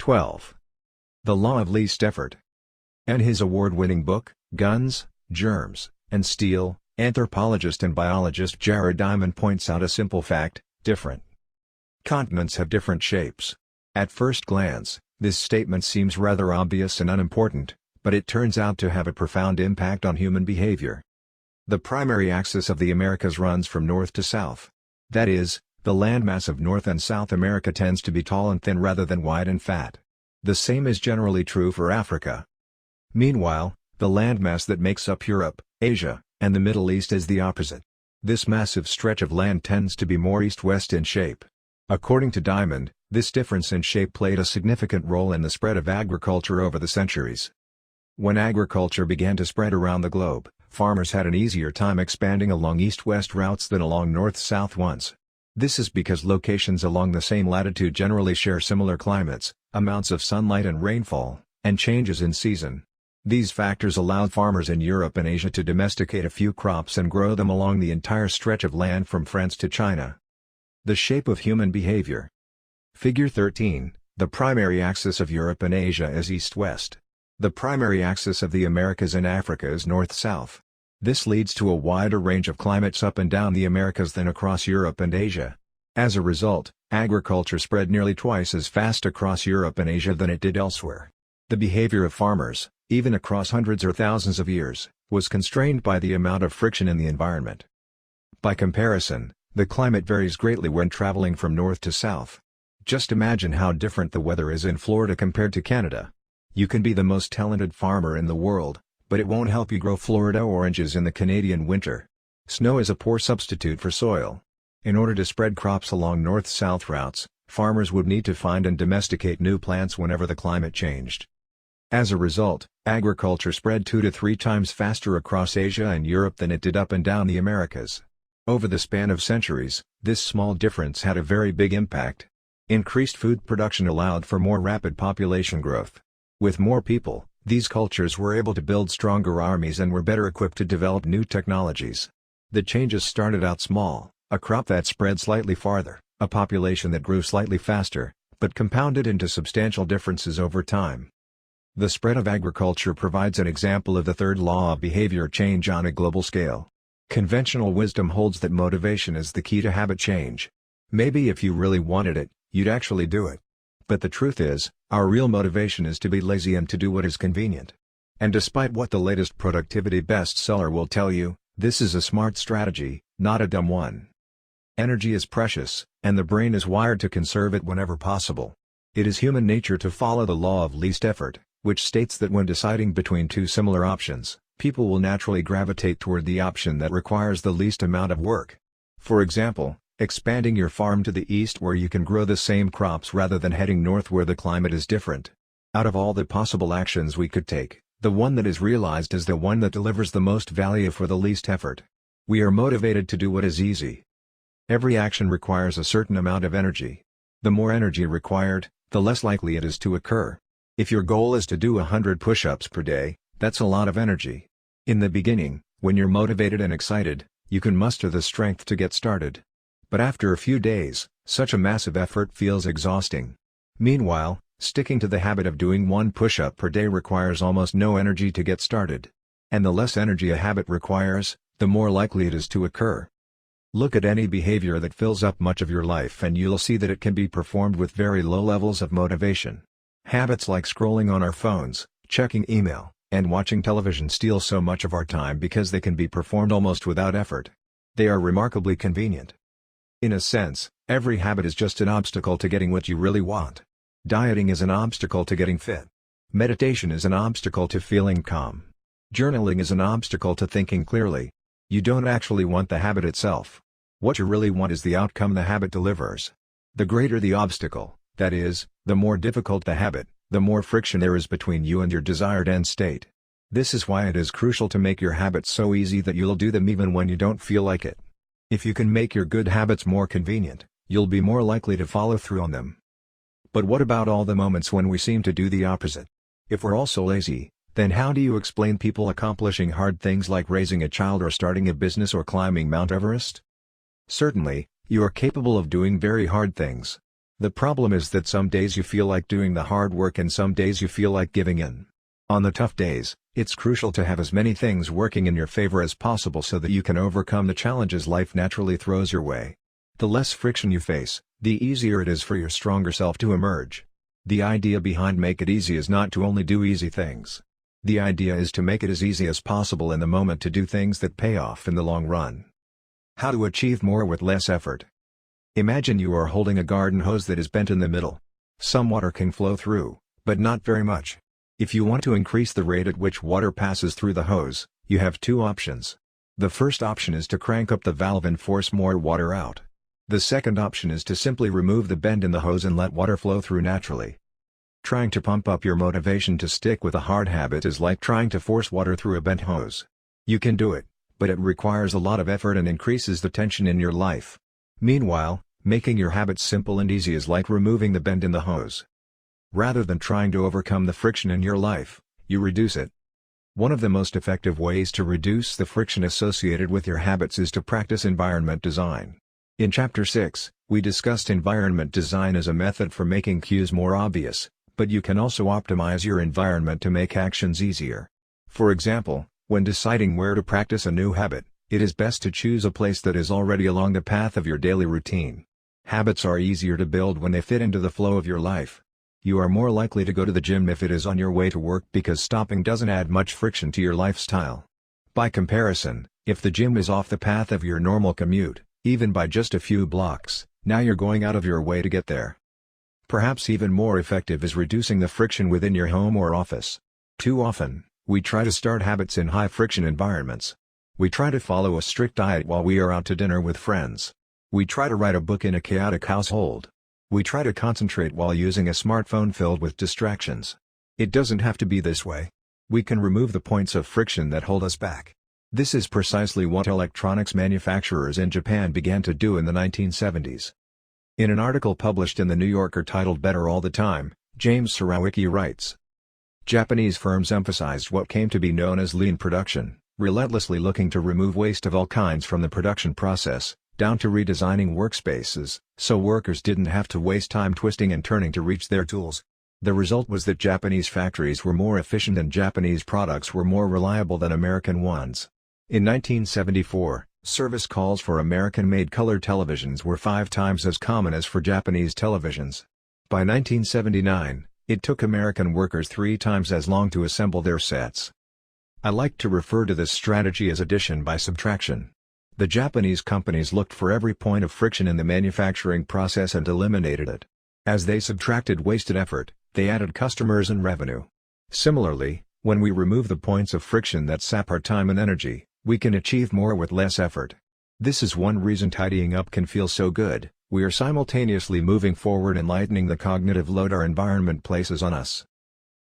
12. The Law of Least Effort. In his award-winning book, Guns, Germs, and Steel, anthropologist and biologist Jared Diamond points out a simple fact: different continents have different shapes. At first glance, this statement seems rather obvious and unimportant, but it turns out to have a profound impact on human behavior. The primary axis of the Americas runs from north to south. That is, the landmass of North and South America tends to be tall and thin rather than wide and fat. The same is generally true for Africa. Meanwhile, the landmass that makes up Europe, Asia, and the Middle East is the opposite. This massive stretch of land tends to be more east-west in shape. According to Diamond, this difference in shape played a significant role in the spread of agriculture over the centuries. When agriculture began to spread around the globe, farmers had an easier time expanding along east-west routes than along north-south ones. This is because locations along the same latitude generally share similar climates, amounts of sunlight and rainfall, and changes in season. These factors allowed farmers in Europe and Asia to domesticate a few crops and grow them along the entire stretch of land from France to China. The shape of human behavior. Figure 13, the primary axis of Europe and Asia is east-west. The primary axis of the Americas and Africa is north-south. This leads to a wider range of climates up and down the Americas than across Europe and Asia. As a result, agriculture spread nearly twice as fast across Europe and Asia than it did elsewhere. The behavior of farmers, even across hundreds or thousands of years, was constrained by the amount of friction in the environment. By comparison, the climate varies greatly when traveling from north to south. Just imagine how different the weather is in Florida compared to Canada. You can be the most talented farmer in the world, but it won't help you grow Florida oranges in the Canadian winter. Snow is a poor substitute for soil. In order to spread crops along north-south routes, farmers would need to find and domesticate new plants whenever the climate changed. As a result, agriculture spread 2 to 3 times faster across Asia and Europe than it did up and down the Americas. Over the span of centuries, this small difference had a very big impact. Increased food production allowed for more rapid population growth. With more people, these cultures were able to build stronger armies and were better equipped to develop new technologies. The changes started out small, a crop that spread slightly farther, a population that grew slightly faster, but compounded into substantial differences over time. The spread of agriculture provides an example of the third law of behavior change on a global scale. Conventional wisdom holds that motivation is the key to habit change. Maybe if you really wanted it, you'd actually do it. But the truth is, our real motivation is to be lazy and to do what is convenient. And despite what the latest productivity bestseller will tell you, this is a smart strategy, not a dumb one. Energy is precious, and the brain is wired to conserve it whenever possible. It is human nature to follow the law of least effort, which states that when deciding between two similar options, people will naturally gravitate toward the option that requires the least amount of work. For example, expanding your farm to the east where you can grow the same crops rather than heading north where the climate is different. Out of all the possible actions we could take, the one that is realized is the one that delivers the most value for the least effort. We are motivated to do what is easy. Every action requires a certain amount of energy. The more energy required, the less likely it is to occur. If your goal is to do 100 push-ups per day, that's a lot of energy. In the beginning, when you're motivated and excited, you can muster the strength to get started. But after a few days, such a massive effort feels exhausting. Meanwhile, sticking to the habit of doing 1 push-up per day requires almost no energy to get started. And the less energy a habit requires, the more likely it is to occur. Look at any behavior that fills up much of your life and you'll see that it can be performed with very low levels of motivation. Habits like scrolling on our phones, checking email, and watching television steal so much of our time because they can be performed almost without effort. They are remarkably convenient. In a sense, every habit is just an obstacle to getting what you really want. Dieting is an obstacle to getting fit. Meditation is an obstacle to feeling calm. Journaling is an obstacle to thinking clearly. You don't actually want the habit itself. What you really want is the outcome the habit delivers. The greater the obstacle, that is, the more difficult the habit, the more friction there is between you and your desired end state. This is why it is crucial to make your habits so easy that you'll do them even when you don't feel like it. If you can make your good habits more convenient, you'll be more likely to follow through on them. But what about all the moments when we seem to do the opposite? If we're all so lazy, then how do you explain people accomplishing hard things like raising a child or starting a business or climbing Mount Everest? Certainly, you are capable of doing very hard things. The problem is that some days you feel like doing the hard work and some days you feel like giving in. On the tough days, it's crucial to have as many things working in your favor as possible so that you can overcome the challenges life naturally throws your way. The less friction you face, the easier it is for your stronger self to emerge. The idea behind Make It Easy is not to only do easy things. The idea is to make it as easy as possible in the moment to do things that pay off in the long run. How to achieve more with less effort. Imagine you are holding a garden hose that is bent in the middle. Some water can flow through, but not very much. If you want to increase the rate at which water passes through the hose, you have two options. The first option is to crank up the valve and force more water out. The second option is to simply remove the bend in the hose and let water flow through naturally. Trying to pump up your motivation to stick with a hard habit is like trying to force water through a bent hose. You can do it, but it requires a lot of effort and increases the tension in your life. Meanwhile, making your habits simple and easy is like removing the bend in the hose. Rather than trying to overcome the friction in your life, you reduce it. One of the most effective ways to reduce the friction associated with your habits is to practice environment design. In Chapter 6, we discussed environment design as a method for making cues more obvious, but you can also optimize your environment to make actions easier. For example, when deciding where to practice a new habit, it is best to choose a place that is already along the path of your daily routine. Habits are easier to build when they fit into the flow of your life. You are more likely to go to the gym if it is on your way to work because stopping doesn't add much friction to your lifestyle. By comparison, if the gym is off the path of your normal commute, even by just a few blocks, now you're going out of your way to get there. Perhaps even more effective is reducing the friction within your home or office. Too often, we try to start habits in high-friction environments. We try to follow a strict diet while we are out to dinner with friends. We try to write a book in a chaotic household. We try to concentrate while using a smartphone filled with distractions. It doesn't have to be this way. We can remove the points of friction that hold us back. This is precisely what electronics manufacturers in Japan began to do in the 1970s. In an article published in The New Yorker titled Better All the Time, James Surowiecki writes, Japanese firms emphasized what came to be known as lean production, relentlessly looking to remove waste of all kinds from the production process, down to redesigning workspaces, so workers didn't have to waste time twisting and turning to reach their tools. The result was that Japanese factories were more efficient and Japanese products were more reliable than American ones. In 1974, service calls for American-made color televisions were 5 times as common as for Japanese televisions. By 1979, it took American workers 3 times as long to assemble their sets. I like to refer to this strategy as addition by subtraction. The Japanese companies looked for every point of friction in the manufacturing process and eliminated it. As they subtracted wasted effort, they added customers and revenue. Similarly, when we remove the points of friction that sap our time and energy, we can achieve more with less effort. This is one reason tidying up can feel so good. We are simultaneously moving forward and lightening the cognitive load our environment places on us.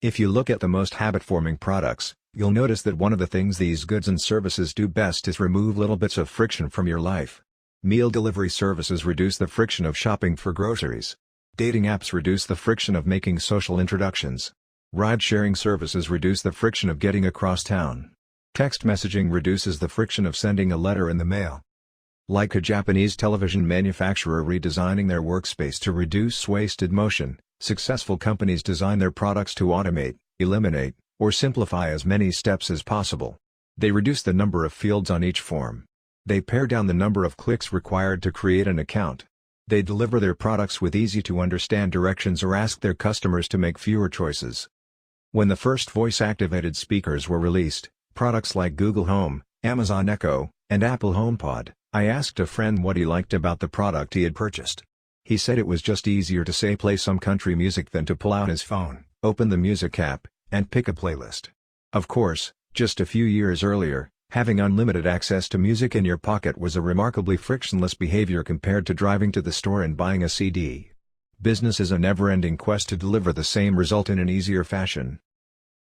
If you look at the most habit-forming products, you'll notice that one of the things these goods and services do best is remove little bits of friction from your life. Meal delivery services reduce the friction of shopping for groceries. Dating apps reduce the friction of making social introductions. Ride-sharing services reduce the friction of getting across town. Text messaging reduces the friction of sending a letter in the mail. Like a Japanese television manufacturer redesigning their workspace to reduce wasted motion, successful companies design their products to automate, eliminate, or simplify as many steps as possible. They reduce the number of fields on each form. They pare down the number of clicks required to create an account. They deliver their products with easy-to-understand directions or ask their customers to make fewer choices. When the first voice-activated speakers were released, products like Google Home, Amazon Echo, and Apple HomePod, I asked a friend what he liked about the product he had purchased. He said it was just easier to say play some country music than to pull out his phone, open the music app, and pick a playlist. Of course, just a few years earlier, having unlimited access to music in your pocket was a remarkably frictionless behavior compared to driving to the store and buying a CD. Business is a never-ending quest to deliver the same result in an easier fashion.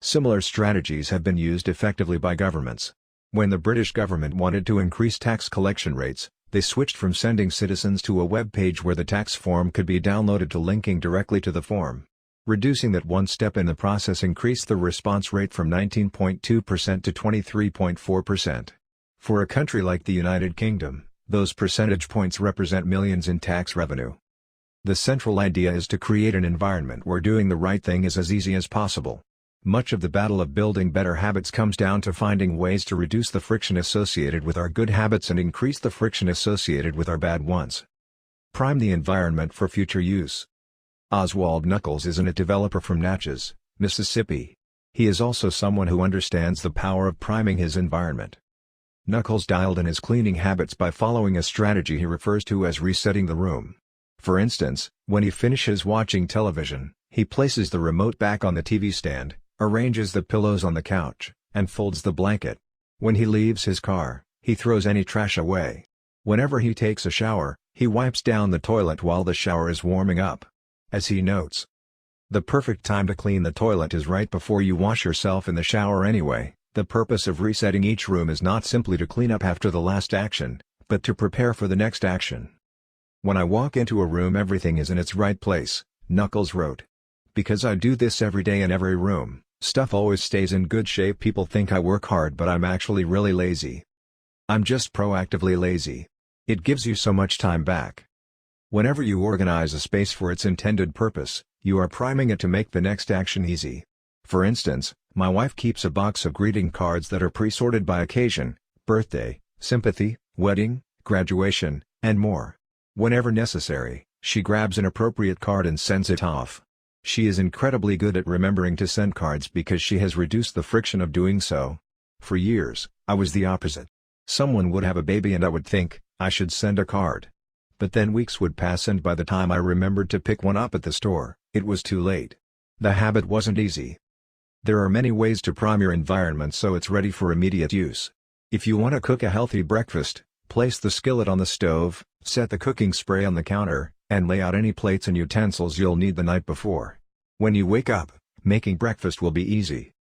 Similar strategies have been used effectively by governments. When the British government wanted to increase tax collection rates, they switched from sending citizens to a web page where the tax form could be downloaded to linking directly to the form. Reducing that one step in the process increased the response rate from 19.2% to 23.4%. For a country like the United Kingdom, those percentage points represent millions in tax revenue. The central idea is to create an environment where doing the right thing is as easy as possible. Much of the battle of building better habits comes down to finding ways to reduce the friction associated with our good habits and increase the friction associated with our bad ones. Prime the environment for future use. Oswald Knuckles is an IT developer from Natchez, Mississippi. He is also someone who understands the power of priming his environment. Knuckles dialed in his cleaning habits by following a strategy he refers to as resetting the room. For instance, when he finishes watching television, he places the remote back on the TV stand, arranges the pillows on the couch, and folds the blanket. When he leaves his car, he throws any trash away. Whenever he takes a shower, he wipes down the toilet while the shower is warming up. As he notes, the perfect time to clean the toilet is right before you wash yourself in the shower anyway. The purpose of resetting each room is not simply to clean up after the last action, but to prepare for the next action. When I walk into a room, everything is in its right place, Knuckles wrote. Because I do this every day in every room, stuff always stays in good shape. People think I work hard, but I'm actually really lazy. I'm just proactively lazy. It gives you so much time back. Whenever you organize a space for its intended purpose, you are priming it to make the next action easy. For instance, my wife keeps a box of greeting cards that are pre-sorted by occasion, birthday, sympathy, wedding, graduation, and more. Whenever necessary, she grabs an appropriate card and sends it off. She is incredibly good at remembering to send cards because she has reduced the friction of doing so. For years, I was the opposite. Someone would have a baby and I would think, I should send a card. But then weeks would pass and by the time I remembered to pick one up at the store, it was too late. The habit wasn't easy. There are many ways to prime your environment so it's ready for immediate use. If you want to cook a healthy breakfast, place the skillet on the stove, set the cooking spray on the counter, and lay out any plates and utensils you'll need the night before. When you wake up, making breakfast will be easy.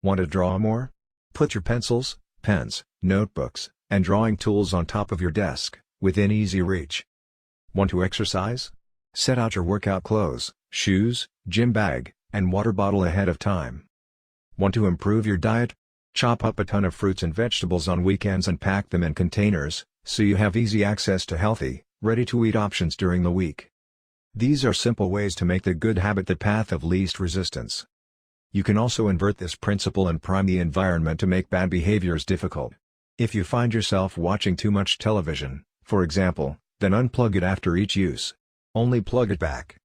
Want to draw more? Put your pencils, pens, notebooks, and drawing tools on top of your desk, within easy reach. Want to exercise? Set out your workout clothes, shoes, gym bag, and water bottle ahead of time. Want to improve your diet? Chop up a ton of fruits and vegetables on weekends and pack them in containers, so you have easy access to healthy, ready-to-eat options during the week. These are simple ways to make the good habit the path of least resistance. You can also invert this principle and prime the environment to make bad behaviors difficult. If you find yourself watching too much television, for example, then unplug it after each use. Only plug it back.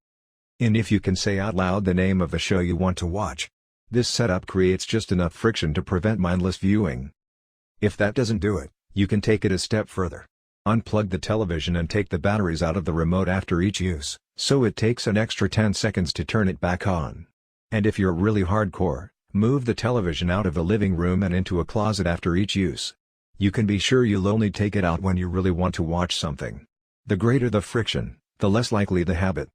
And if you can say out loud the name of the show you want to watch. This setup creates just enough friction to prevent mindless viewing. If that doesn't do it, you can take it a step further. Unplug the television and take the batteries out of the remote after each use, so it takes an extra 10 seconds to turn it back on. And if you're really hardcore, move the television out of the living room and into a closet after each use. You can be sure you'll only take it out when you really want to watch something. The greater the friction, the less likely the habit.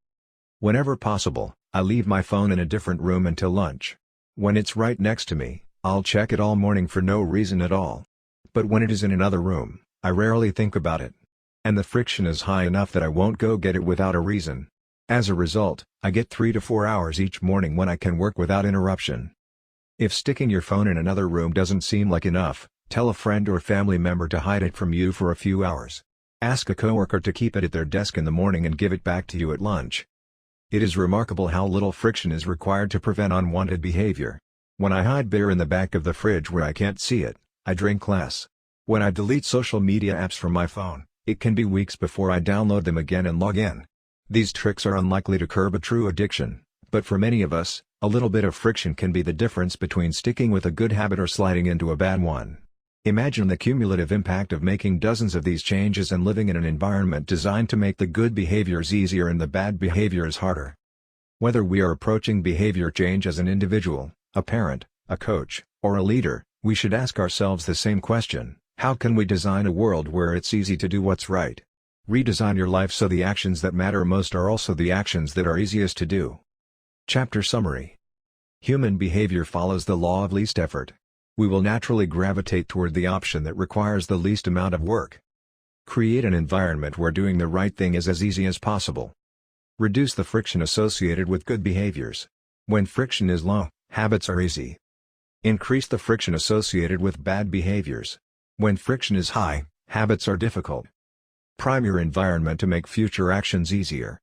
Whenever possible, I leave my phone in a different room until lunch. When it's right next to me, I'll check it all morning for no reason at all. But when it is in another room, I rarely think about it. And the friction is high enough that I won't go get it without a reason. As a result, I get 3 to 4 hours each morning when I can work without interruption. If sticking your phone in another room doesn't seem like enough, tell a friend or family member to hide it from you for a few hours. Ask a coworker to keep it at their desk in the morning and give it back to you at lunch. It is remarkable how little friction is required to prevent unwanted behavior. When I hide beer in the back of the fridge where I can't see it, I drink less. When I delete social media apps from my phone, it can be weeks before I download them again and log in. These tricks are unlikely to curb a true addiction, but for many of us, a little bit of friction can be the difference between sticking with a good habit or sliding into a bad one. Imagine the cumulative impact of making dozens of these changes and living in an environment designed to make the good behaviors easier and the bad behaviors harder. Whether we are approaching behavior change as an individual, a parent, a coach, or a leader, we should ask ourselves the same question: how can we design a world where it's easy to do what's right? Redesign your life so the actions that matter most are also the actions that are easiest to do. Chapter Summary. Human behavior follows the law of least effort. We will naturally gravitate toward the option that requires the least amount of work. Create an environment where doing the right thing is as easy as possible. Reduce the friction associated with good behaviors. When friction is low, habits are easy. Increase the friction associated with bad behaviors. When friction is high, habits are difficult. Prime your environment to make future actions easier.